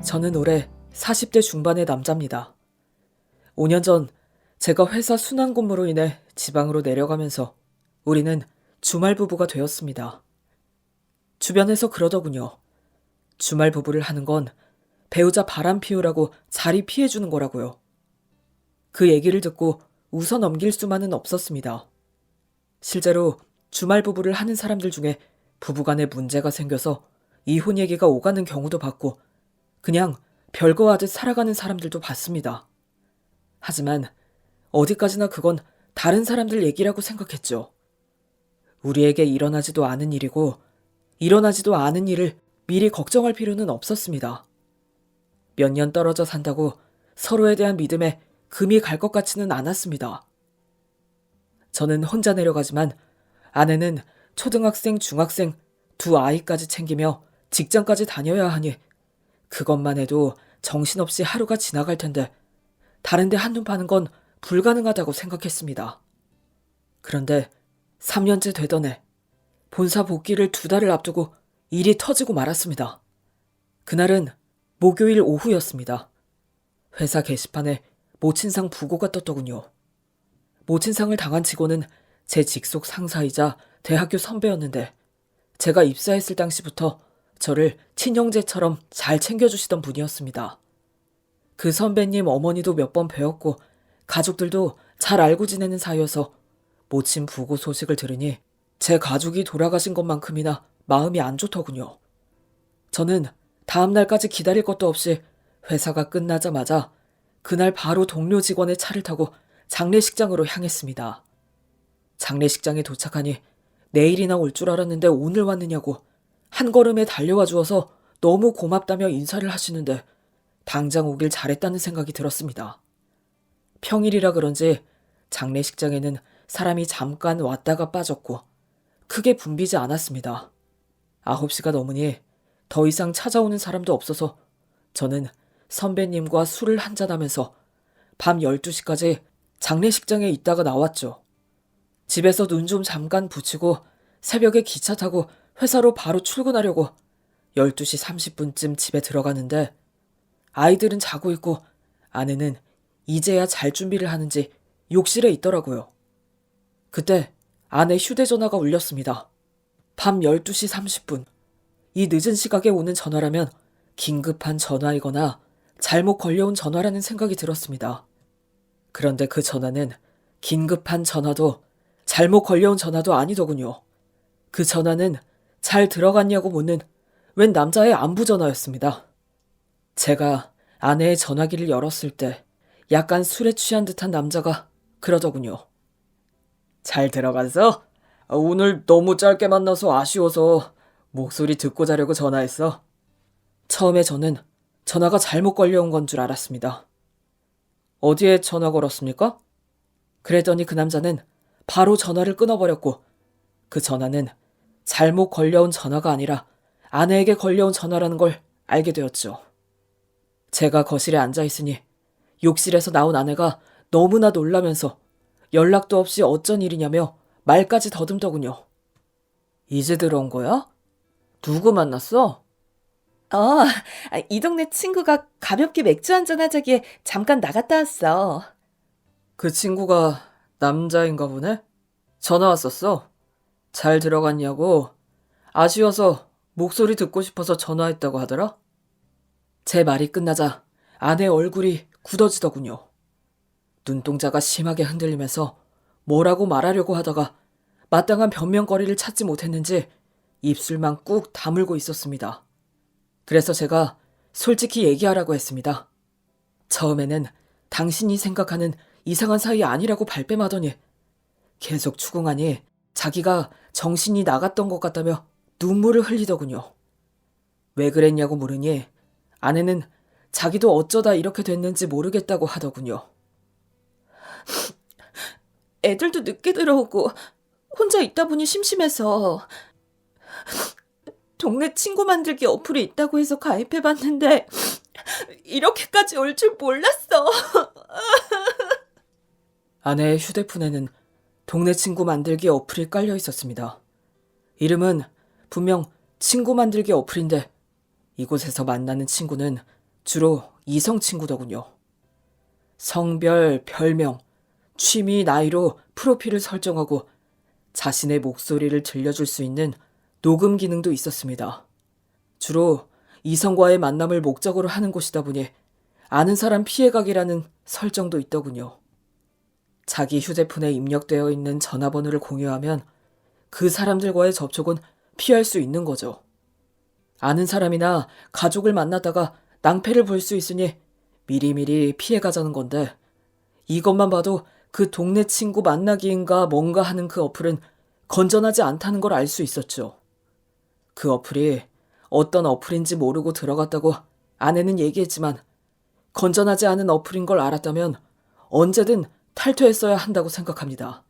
저는 올해 40대 중반의 남자입니다. 5년 전 제가 회사 순환근무로 인해 지방으로 내려가면서 우리는 주말 부부가 되었습니다. 주변에서 그러더군요. 주말 부부를 하는 건 배우자 바람 피우라고 자리 피해주는 거라고요. 그 얘기를 듣고 웃어 넘길 수만은 없었습니다. 실제로 주말 부부를 하는 사람들 중에 부부간에 문제가 생겨서 이혼 얘기가 오가는 경우도 봤고 그냥 별거 하듯 살아가는 사람들도 봤습니다. 하지만 어디까지나 그건 다른 사람들 얘기라고 생각했죠. 우리에게 일어나지도 않은 일이고 일어나지도 않은 일을 미리 걱정할 필요는 없었습니다. 몇 년 떨어져 산다고 서로에 대한 믿음에 금이 갈 것 같지는 않았습니다. 저는 혼자 내려가지만 아내는 초등학생, 중학생 두 아이까지 챙기며 직장까지 다녀야 하니 그것만 해도 정신없이 하루가 지나갈 텐데 다른 데 한눈 파는 건 불가능하다고 생각했습니다. 그런데 3년째 되던 해 본사 복귀를 2달을 앞두고 일이 터지고 말았습니다. 그날은 목요일 오후였습니다. 회사 게시판에 모친상 부고가 떴더군요. 모친상을 당한 직원은 제 직속 상사이자 대학교 선배였는데 제가 입사했을 당시부터 저를 친형제처럼 잘 챙겨주시던 분이었습니다. 그 선배님 어머니도 몇 번 뵈었고 가족들도 잘 알고 지내는 사이여서 모친 부고 소식을 들으니 제 가족이 돌아가신 것만큼이나 마음이 안 좋더군요. 저는 다음 날까지 기다릴 것도 없이 회사가 끝나자마자 그날 바로 동료 직원의 차를 타고 장례식장으로 향했습니다. 장례식장에 도착하니 내일이나 올 줄 알았는데 오늘 왔느냐고 한 걸음에 달려와 주어서 너무 고맙다며 인사를 하시는데 당장 오길 잘했다는 생각이 들었습니다. 평일이라 그런지 장례식장에는 사람이 잠깐 왔다가 빠졌고 크게 붐비지 않았습니다. 9시가 넘으니 더 이상 찾아오는 사람도 없어서 저는 선배님과 술을 한잔하면서 밤 12시까지 장례식장에 있다가 나왔죠. 집에서 눈 좀 잠깐 붙이고 새벽에 기차 타고 회사로 바로 출근하려고 12시 30분쯤 집에 들어가는데 아이들은 자고 있고 아내는 이제야 잘 준비를 하는지 욕실에 있더라고요. 그때 아내 휴대전화가 울렸습니다. 밤 12시 30분. 이 늦은 시각에 오는 전화라면 긴급한 전화이거나 잘못 걸려온 전화라는 생각이 들었습니다. 그런데 그 전화는 긴급한 전화도 잘못 걸려온 전화도 아니더군요. 그 전화는 잘 들어갔냐고 묻는 웬 남자의 안부 전화였습니다. 제가 아내의 전화기를 열었을 때 약간 술에 취한 듯한 남자가 그러더군요. 잘 들어갔어? 오늘 너무 짧게 만나서 아쉬워서 목소리 듣고 자려고 전화했어. 처음에 저는 전화가 잘못 걸려온 건 줄 알았습니다. 어디에 전화 걸었습니까? 그랬더니 그 남자는 바로 전화를 끊어버렸고 그 전화는 잘못 걸려온 전화가 아니라 아내에게 걸려온 전화라는 걸 알게 되었죠. 제가 거실에 앉아있으니 욕실에서 나온 아내가 너무나 놀라면서 연락도 없이 어쩐 일이냐며 말까지 더듬더군요. 이제 들어온 거야? 누구 만났어? 이 동네 친구가 가볍게 맥주 한잔 하자기에 잠깐 나갔다 왔어. 그 친구가 남자인가 보네? 전화 왔었어. 잘 들어갔냐고. 아쉬워서 목소리 듣고 싶어서 전화했다고 하더라. 제 말이 끝나자 아내 얼굴이 굳어지더군요. 눈동자가 심하게 흔들리면서 뭐라고 말하려고 하다가 마땅한 변명거리를 찾지 못했는지 입술만 꾹 다물고 있었습니다. 그래서 제가 솔직히 얘기하라고 했습니다. 처음에는 당신이 생각하는 이상한 사이 아니라고 발뺌하더니 계속 추궁하니 자기가 정신이 나갔던 것 같다며 눈물을 흘리더군요. 왜 그랬냐고 물으니 아내는 자기도 어쩌다 이렇게 됐는지 모르겠다고 하더군요. 애들도 늦게 들어오고 혼자 있다 보니 심심해서 동네 친구 만들기 어플이 있다고 해서 가입해봤는데 이렇게까지 올 줄 몰랐어. 아내의 휴대폰에는 동네 친구 만들기 어플이 깔려 있었습니다. 이름은 분명 친구 만들기 어플인데 이곳에서 만나는 친구는 주로 이성 친구더군요. 성별, 별명, 취미, 나이로 프로필을 설정하고 자신의 목소리를 들려줄 수 있는 녹음 기능도 있었습니다. 주로 이성과의 만남을 목적으로 하는 곳이다 보니 아는 사람 피해가기라는 설정도 있더군요. 자기 휴대폰에 입력되어 있는 전화번호를 공유하면 그 사람들과의 접촉은 피할 수 있는 거죠. 아는 사람이나 가족을 만났다가 낭패를 볼 수 있으니 미리미리 피해가자는 건데, 이것만 봐도 그 동네 친구 만나기인가 뭔가 하는 그 어플은 건전하지 않다는 걸 알 수 있었죠. 그 어플이 어떤 어플인지 모르고 들어갔다고 아내는 얘기했지만 건전하지 않은 어플인 걸 알았다면 언제든 탈퇴했어야 한다고 생각합니다.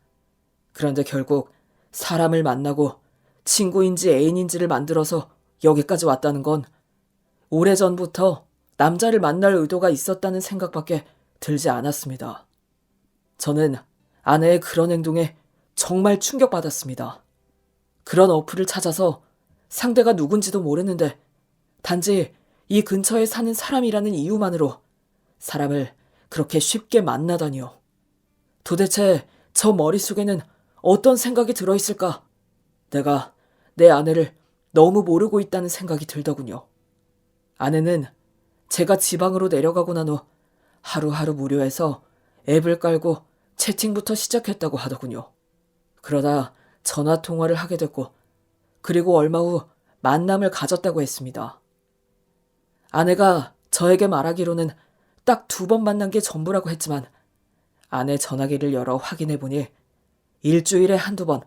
그런데 결국 사람을 만나고 친구인지 애인인지를 만들어서 여기까지 왔다는 건 오래전부터 남자를 만날 의도가 있었다는 생각밖에 들지 않았습니다. 저는 아내의 그런 행동에 정말 충격받았습니다. 그런 어플을 찾아서 상대가 누군지도 모르는데 단지 이 근처에 사는 사람이라는 이유만으로 사람을 그렇게 쉽게 만나다니요. 도대체 저 머릿속에는 어떤 생각이 들어있을까? 내가 내 아내를 너무 모르고 있다는 생각이 들더군요. 아내는 제가 지방으로 내려가고 난 후 하루하루 무료해서 앱을 깔고 채팅부터 시작했다고 하더군요. 그러다 전화 통화를 하게 됐고, 그리고 얼마 후 만남을 가졌다고 했습니다. 아내가 저에게 말하기로는 딱 2번 만난 게 전부라고 했지만 아내 전화기를 열어 확인해보니 일주일에 1~2번,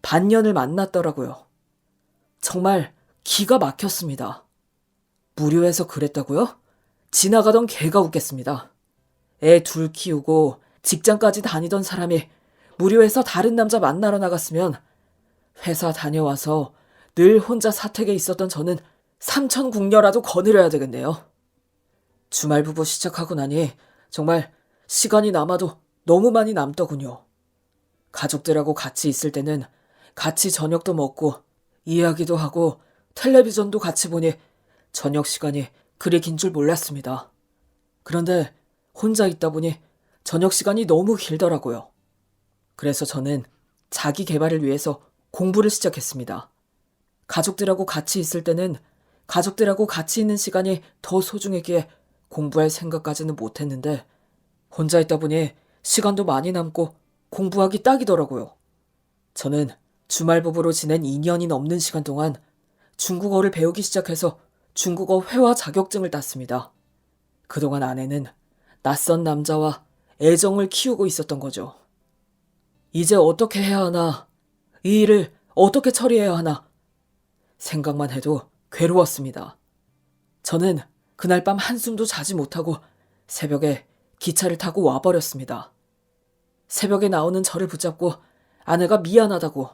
반년을 만났더라고요. 정말 기가 막혔습니다. 무료해서 그랬다고요? 지나가던 개가 웃겠습니다. 애 2 키우고 직장까지 다니던 사람이 무료해서 다른 남자 만나러 나갔으면 회사 다녀와서 늘 혼자 사택에 있었던 저는 삼천궁녀라도 거느려야 되겠네요. 주말 부부 시작하고 나니 정말 시간이 남아도 너무 많이 남더군요. 가족들하고 같이 있을 때는 같이 저녁도 먹고 이야기도 하고 텔레비전도 같이 보니 저녁 시간이 그리 긴 줄 몰랐습니다. 그런데 혼자 있다 보니 저녁 시간이 너무 길더라고요. 그래서 저는 자기 개발을 위해서 공부를 시작했습니다. 가족들하고 같이 있을 때는 가족들하고 같이 있는 시간이 더 소중했기에 공부할 생각까지는 못했는데 혼자 있다 보니 시간도 많이 남고 공부하기 딱이더라고요. 저는 주말 부부로 지낸 2년이 넘는 시간 동안 중국어를 배우기 시작해서 중국어 회화 자격증을 땄습니다. 그동안 아내는 낯선 남자와 애정을 키우고 있었던 거죠. 이제 어떻게 해야 하나, 이 일을 어떻게 처리해야 하나 생각만 해도 괴로웠습니다. 저는 그날 밤 한숨도 자지 못하고 새벽에 기차를 타고 와버렸습니다. 새벽에 나오는 저를 붙잡고 아내가 미안하다고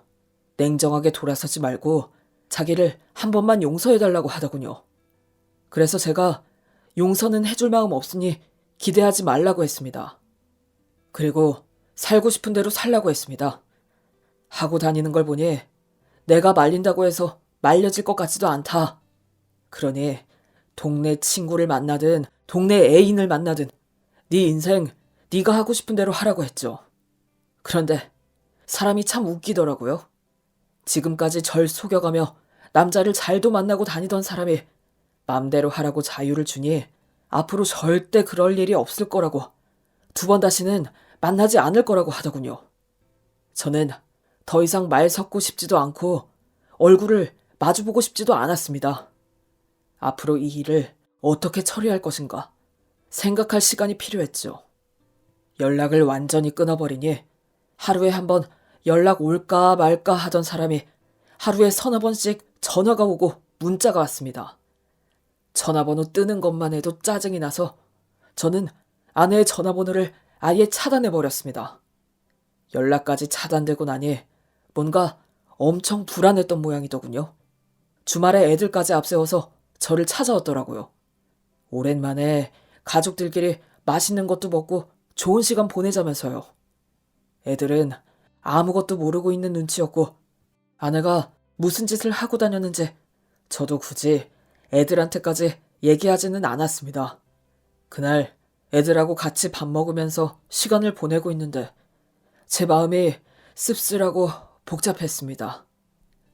냉정하게 돌아서지 말고 자기를 한 번만 용서해달라고 하더군요. 그래서 제가 용서는 해줄 마음 없으니 기대하지 말라고 했습니다. 그리고 살고 싶은 대로 살라고 했습니다. 하고 다니는 걸 보니 내가 말린다고 해서 말려질 것 같지도 않다. 그러니 동네 친구를 만나든 동네 애인을 만나든 네 인생 네가 하고 싶은 대로 하라고 했죠. 그런데 사람이 참 웃기더라고요. 지금까지 절 속여가며 남자를 잘도 만나고 다니던 사람이 맘대로 하라고 자유를 주니 앞으로 절대 그럴 일이 없을 거라고, 2번 다시는 만나지 않을 거라고 하더군요. 저는 더 이상 말 섞고 싶지도 않고 얼굴을 마주보고 싶지도 않았습니다. 앞으로 이 일을 어떻게 처리할 것인가 생각할 시간이 필요했죠. 연락을 완전히 끊어버리니 하루에 1번 연락 올까 말까 하던 사람이 하루에 3~4번씩 전화가 오고 문자가 왔습니다. 전화번호 뜨는 것만 해도 짜증이 나서 저는 아내의 전화번호를 아예 차단해버렸습니다. 연락까지 차단되고 나니 뭔가 엄청 불안했던 모양이더군요. 주말에 애들까지 앞세워서 저를 찾아왔더라고요. 오랜만에 가족들끼리 맛있는 것도 먹고 좋은 시간 보내자면서요. 애들은 아무것도 모르고 있는 눈치였고 아내가 무슨 짓을 하고 다녔는지 저도 굳이 애들한테까지 얘기하지는 않았습니다. 그날 애들하고 같이 밥 먹으면서 시간을 보내고 있는데 제 마음이 씁쓸하고 복잡했습니다.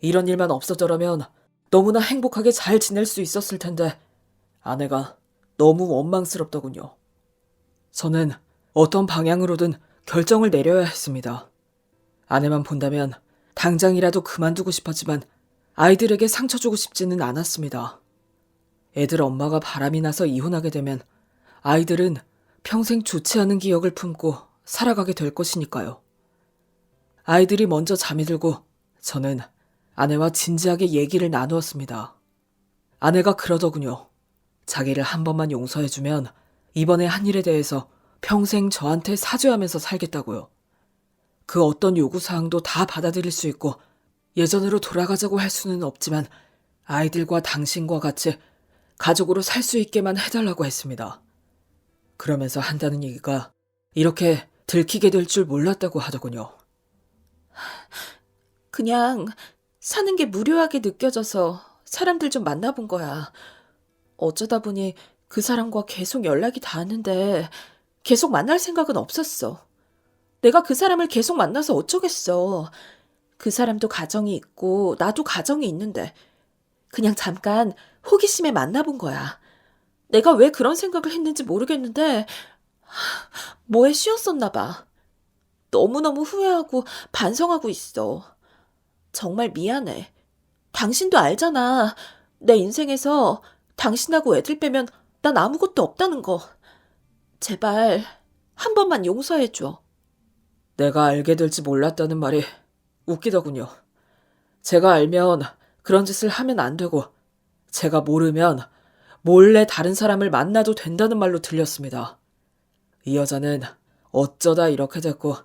이런 일만 없었더라면 너무나 행복하게 잘 지낼 수 있었을 텐데 아내가 너무 원망스럽더군요. 저는 어떤 방향으로든 결정을 내려야 했습니다. 아내만 본다면 당장이라도 그만두고 싶었지만 아이들에게 상처 주고 싶지는 않았습니다. 애들 엄마가 바람이 나서 이혼하게 되면 아이들은 평생 좋지 않은 기억을 품고 살아가게 될 것이니까요. 아이들이 먼저 잠이 들고 저는 아내와 진지하게 얘기를 나누었습니다. 아내가 그러더군요. 자기를 한 번만 용서해주면 이번에 한 일에 대해서 평생 저한테 사죄하면서 살겠다고요. 그 어떤 요구사항도 다 받아들일 수 있고 예전으로 돌아가자고 할 수는 없지만 아이들과 당신과 같이 가족으로 살 수 있게만 해달라고 했습니다. 그러면서 한다는 얘기가 이렇게 들키게 될 줄 몰랐다고 하더군요. 그냥 사는 게 무료하게 느껴져서 사람들 좀 만나본 거야. 어쩌다 보니 그 사람과 계속 연락이 닿았는데 계속 만날 생각은 없었어. 내가 그 사람을 계속 만나서 어쩌겠어. 그 사람도 가정이 있고 나도 가정이 있는데 그냥 잠깐 호기심에 만나본 거야. 내가 왜 그런 생각을 했는지 모르겠는데 뭐에 씌었었나 봐. 너무너무 후회하고 반성하고 있어. 정말 미안해. 당신도 알잖아. 내 인생에서 당신하고 애들 빼면 난 아무것도 없다는 거. 제발 한 번만 용서해줘. 내가 알게 될지 몰랐다는 말이 웃기더군요. 제가 알면 그런 짓을 하면 안 되고 제가 모르면 몰래 다른 사람을 만나도 된다는 말로 들렸습니다. 이 여자는 어쩌다 이렇게 됐고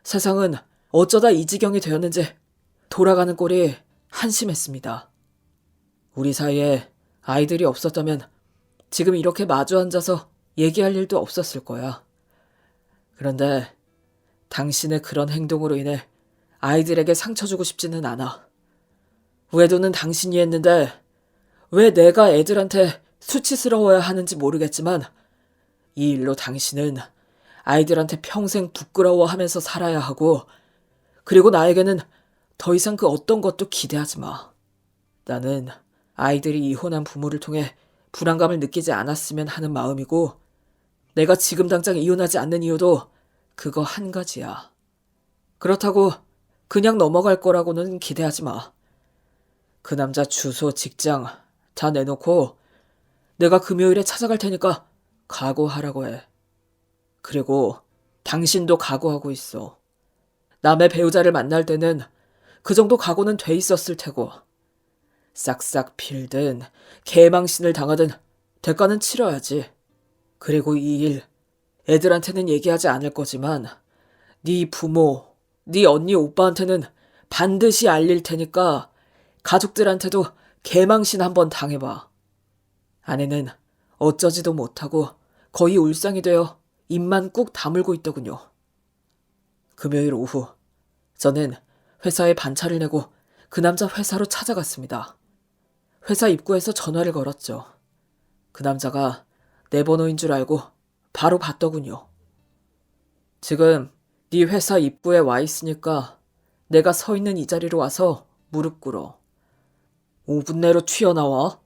세상은 어쩌다 이 지경이 되었는지 돌아가는 꼴이 한심했습니다. 우리 사이에 아이들이 없었다면 지금 이렇게 마주 앉아서 얘기할 일도 없었을 거야. 그런데 당신의 그런 행동으로 인해 아이들에게 상처 주고 싶지는 않아. 외도는 당신이 했는데 왜 내가 애들한테 수치스러워야 하는지 모르겠지만 이 일로 당신은 아이들한테 평생 부끄러워하면서 살아야 하고 그리고 나에게는 더 이상 그 어떤 것도 기대하지 마. 나는 아이들이 이혼한 부모를 통해 불안감을 느끼지 않았으면 하는 마음이고 내가 지금 당장 이혼하지 않는 이유도 그거 한 가지야. 그렇다고 그냥 넘어갈 거라고는 기대하지 마. 그 남자 주소, 직장 다 내놓고 내가 금요일에 찾아갈 테니까 각오하라고 해. 그리고 당신도 각오하고 있어. 남의 배우자를 만날 때는 그 정도 각오는 돼 있었을 테고 싹싹 필든 개망신을 당하든 대가는 치러야지. 그리고 이 일 애들한테는 얘기하지 않을 거지만 네 부모, 네 언니 오빠한테는 반드시 알릴 테니까 가족들한테도 개망신 한번 당해봐. 아내는 어쩌지도 못하고 거의 울상이 되어 입만 꾹 다물고 있더군요. 금요일 오후 저는 회사에 반차를 내고 그 남자 회사로 찾아갔습니다. 회사 입구에서 전화를 걸었죠. 그 남자가 내 번호인 줄 알고 바로 받더군요. 지금 네 회사 입구에 와 있으니까 내가 서 있는 이 자리로 와서 무릎 꿇어. 5분 내로 튀어나와.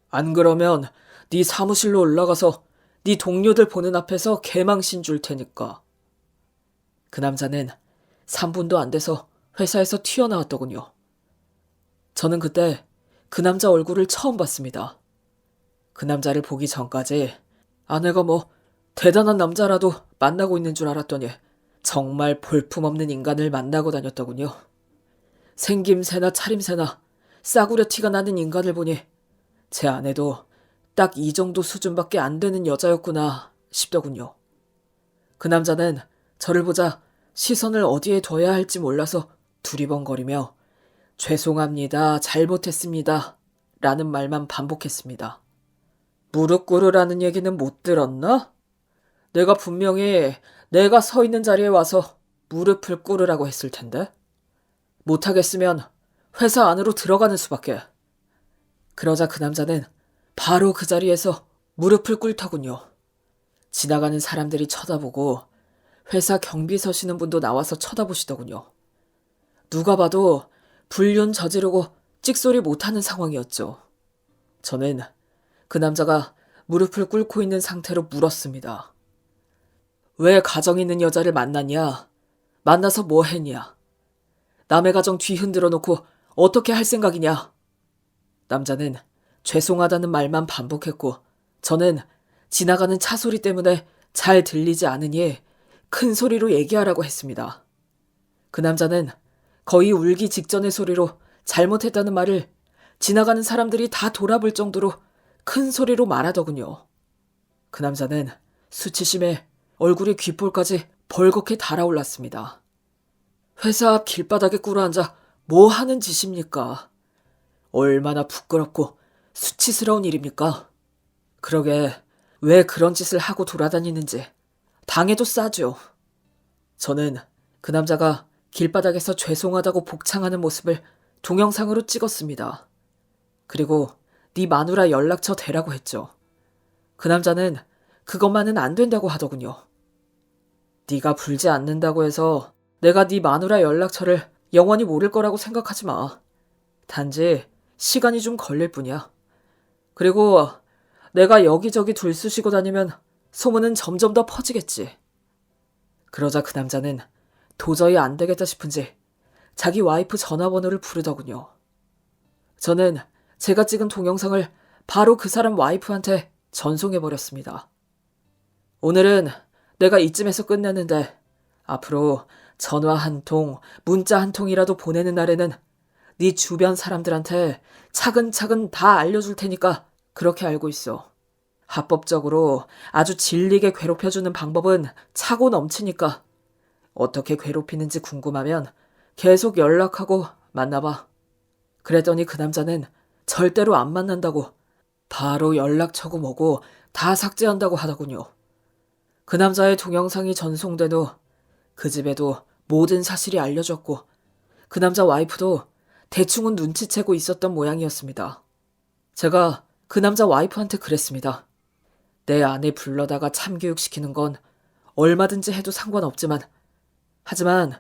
안 그러면 네 사무실로 올라가서 네 동료들 보는 앞에서 개망신 줄 테니까. 그 남자는 3분도 안 돼서 회사에서 튀어나왔더군요. 저는 그때 그 남자 얼굴을 처음 봤습니다. 그 남자를 보기 전까지 아내가 뭐 대단한 남자라도 만나고 있는 줄 알았더니 정말 볼품없는 인간을 만나고 다녔더군요. 생김새나 차림새나 싸구려 티가 나는 인간을 보니 제 아내도 딱 이 정도 수준밖에 안 되는 여자였구나 싶더군요. 그 남자는 저를 보자 시선을 어디에 둬야 할지 몰라서 두리번거리며 죄송합니다, 잘못했습니다 라는 말만 반복했습니다. 무릎 꿇으라는 얘기는 못 들었나? 내가 분명히 내가 서 있는 자리에 와서 무릎을 꿇으라고 했을 텐데. 못하겠으면 회사 안으로 들어가는 수밖에. 그러자 그 남자는 바로 그 자리에서 무릎을 꿇더군요. 지나가는 사람들이 쳐다보고 회사 경비 서시는 분도 나와서 쳐다보시더군요. 누가 봐도 불륜 저지르고 찍소리 못하는 상황이었죠. 저는 그 남자가 무릎을 꿇고 있는 상태로 물었습니다. 왜 가정 있는 여자를 만났냐? 만나서 뭐 했냐? 남의 가정 뒤흔들어 놓고 어떻게 할 생각이냐? 남자는 죄송하다는 말만 반복했고 저는 지나가는 차 소리 때문에 잘 들리지 않으니 큰 소리로 얘기하라고 했습니다. 그 남자는 거의 울기 직전의 소리로 잘못했다는 말을 지나가는 사람들이 다 돌아볼 정도로 큰 소리로 말하더군요. 그 남자는 수치심에 얼굴이 귓볼까지 벌겋게 달아올랐습니다. 회사 앞 길바닥에 꿇어앉아 뭐 하는 짓입니까? 얼마나 부끄럽고 수치스러운 일입니까? 그러게 왜 그런 짓을 하고 돌아다니는지 당해도 싸죠. 저는 그 남자가 길바닥에서 죄송하다고 복창하는 모습을 동영상으로 찍었습니다. 그리고 네 마누라 연락처 대라고 했죠. 그 남자는 그것만은 안 된다고 하더군요. 네가 불지 않는다고 해서 내가 네 마누라 연락처를 영원히 모를 거라고 생각하지 마. 단지 시간이 좀 걸릴 뿐이야. 그리고 내가 여기저기 들쑤시고 다니면 소문은 점점 더 퍼지겠지. 그러자 그 남자는 도저히 안 되겠다 싶은지 자기 와이프 전화번호를 부르더군요. 저는 제가 찍은 동영상을 바로 그 사람 와이프한테 전송해버렸습니다. 오늘은 내가 이쯤에서 끝내는데 앞으로 전화 한 통, 문자 한 통이라도 보내는 날에는 네 주변 사람들한테 차근차근 다 알려줄 테니까 그렇게 알고 있어. 합법적으로 아주 질리게 괴롭혀주는 방법은 차고 넘치니까 어떻게 괴롭히는지 궁금하면 계속 연락하고 만나봐. 그랬더니 그 남자는 절대로 안 만난다고 바로 연락처고 뭐고 다 삭제한다고 하더군요. 그 남자의 동영상이 전송된 후 그 집에도 모든 사실이 알려졌고 그 남자 와이프도 대충은 눈치채고 있었던 모양이었습니다. 제가 그 남자 와이프한테 그랬습니다. 내 아내 불러다가 참교육시키는 건 얼마든지 해도 상관없지만 하지만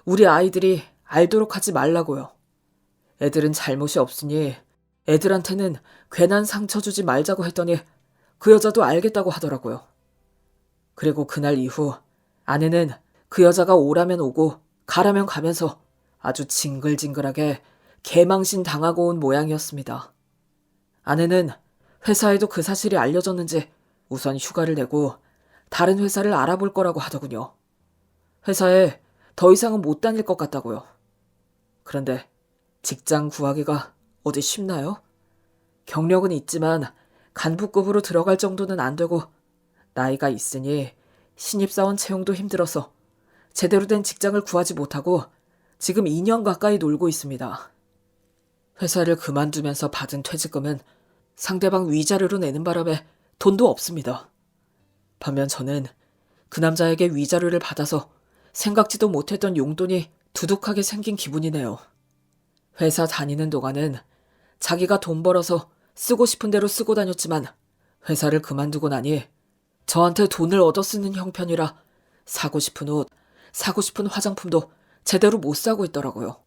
우리 아이들이 알도록 하지 말라고요. 애들은 잘못이 없으니 애들한테는 괜한 상처 주지 말자고 했더니 그 여자도 알겠다고 하더라고요. 그리고 그날 이후 아내는 그 여자가 오라면 오고 가라면 가면서 아주 징글징글하게 개망신 당하고 온 모양이었습니다. 아내는 회사에도 그 사실이 알려졌는지 우선 휴가를 내고 다른 회사를 알아볼 거라고 하더군요. 회사에 더 이상은 못 다닐 것 같다고요. 그런데 직장 구하기가 어디 쉽나요? 경력은 있지만 간부급으로 들어갈 정도는 안 되고 나이가 있으니 신입사원 채용도 힘들어서 제대로 된 직장을 구하지 못하고 지금 2년 가까이 놀고 있습니다. 회사를 그만두면서 받은 퇴직금은 상대방 위자료로 내는 바람에 돈도 없습니다. 반면 저는 그 남자에게 위자료를 받아서 생각지도 못했던 용돈이 두둑하게 생긴 기분이네요. 회사 다니는 동안은 자기가 돈 벌어서 쓰고 싶은 대로 쓰고 다녔지만 회사를 그만두고 나니 저한테 돈을 얻어 쓰는 형편이라 사고 싶은 옷, 사고 싶은 화장품도 제대로 못 사고 있더라고요.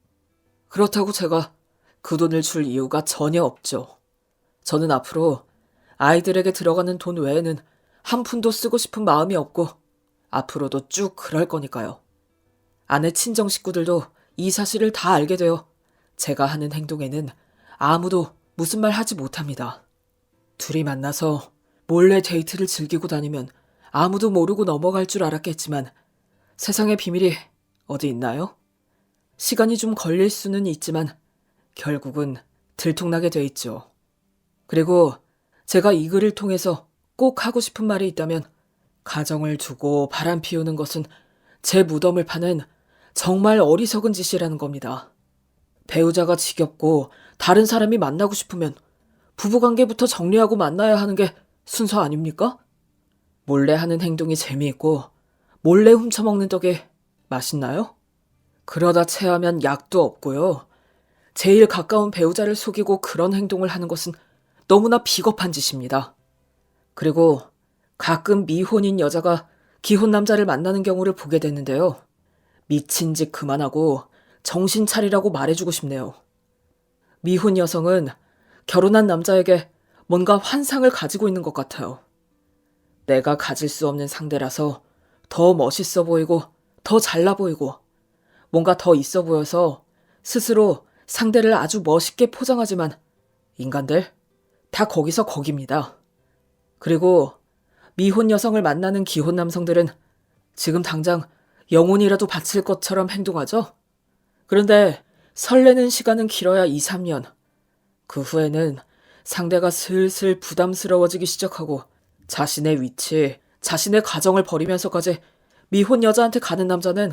그렇다고 제가 그 돈을 줄 이유가 전혀 없죠. 저는 앞으로 아이들에게 들어가는 돈 외에는 한 푼도 쓰고 싶은 마음이 없고 앞으로도 쭉 그럴 거니까요. 아내 친정 식구들도 이 사실을 다 알게 되어 제가 하는 행동에는 아무도 무슨 말 하지 못합니다. 둘이 만나서 몰래 데이트를 즐기고 다니면 아무도 모르고 넘어갈 줄 알았겠지만 세상에 비밀이 어디 있나요? 시간이 좀 걸릴 수는 있지만 결국은 들통나게 돼 있죠. 그리고 제가 이 글을 통해서 꼭 하고 싶은 말이 있다면 가정을 두고 바람 피우는 것은 제 무덤을 파는 정말 어리석은 짓이라는 겁니다. 배우자가 지겹고 다른 사람이 만나고 싶으면 부부관계부터 정리하고 만나야 하는 게 순서 아닙니까? 몰래 하는 행동이 재미있고 몰래 훔쳐먹는 떡이 맛있나요? 그러다 체하면 약도 없고요. 제일 가까운 배우자를 속이고 그런 행동을 하는 것은 너무나 비겁한 짓입니다. 그리고 가끔 미혼인 여자가 기혼 남자를 만나는 경우를 보게 되는데요. 미친 짓 그만하고 정신 차리라고 말해주고 싶네요. 미혼 여성은 결혼한 남자에게 뭔가 환상을 가지고 있는 것 같아요. 내가 가질 수 없는 상대라서 더 멋있어 보이고 더 잘나 보이고 뭔가 더 있어 보여서 스스로 상대를 아주 멋있게 포장하지만 인간들 다 거기서 거깁니다. 그리고 미혼 여성을 만나는 기혼 남성들은 지금 당장 영혼이라도 바칠 것처럼 행동하죠? 그런데 설레는 시간은 길어야 2, 3년. 그 후에는 상대가 슬슬 부담스러워지기 시작하고 자신의 위치, 자신의 가정을 버리면서까지 미혼 여자한테 가는 남자는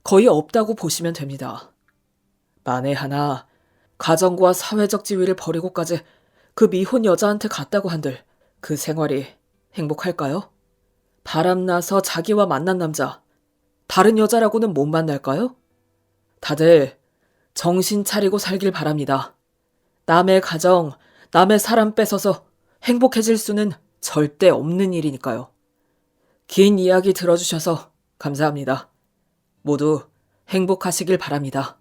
거의 없다고 보시면 됩니다. 만에 하나 가정과 사회적 지위를 버리고까지 그 미혼 여자한테 갔다고 한들 그 생활이 행복할까요? 바람나서 자기와 만난 남자, 다른 여자라고는 못 만날까요? 다들 정신 차리고 살길 바랍니다. 남의 가정, 남의 사람 뺏어서 행복해질 수는 절대 없는 일이니까요. 긴 이야기 들어주셔서 감사합니다. 모두 행복하시길 바랍니다.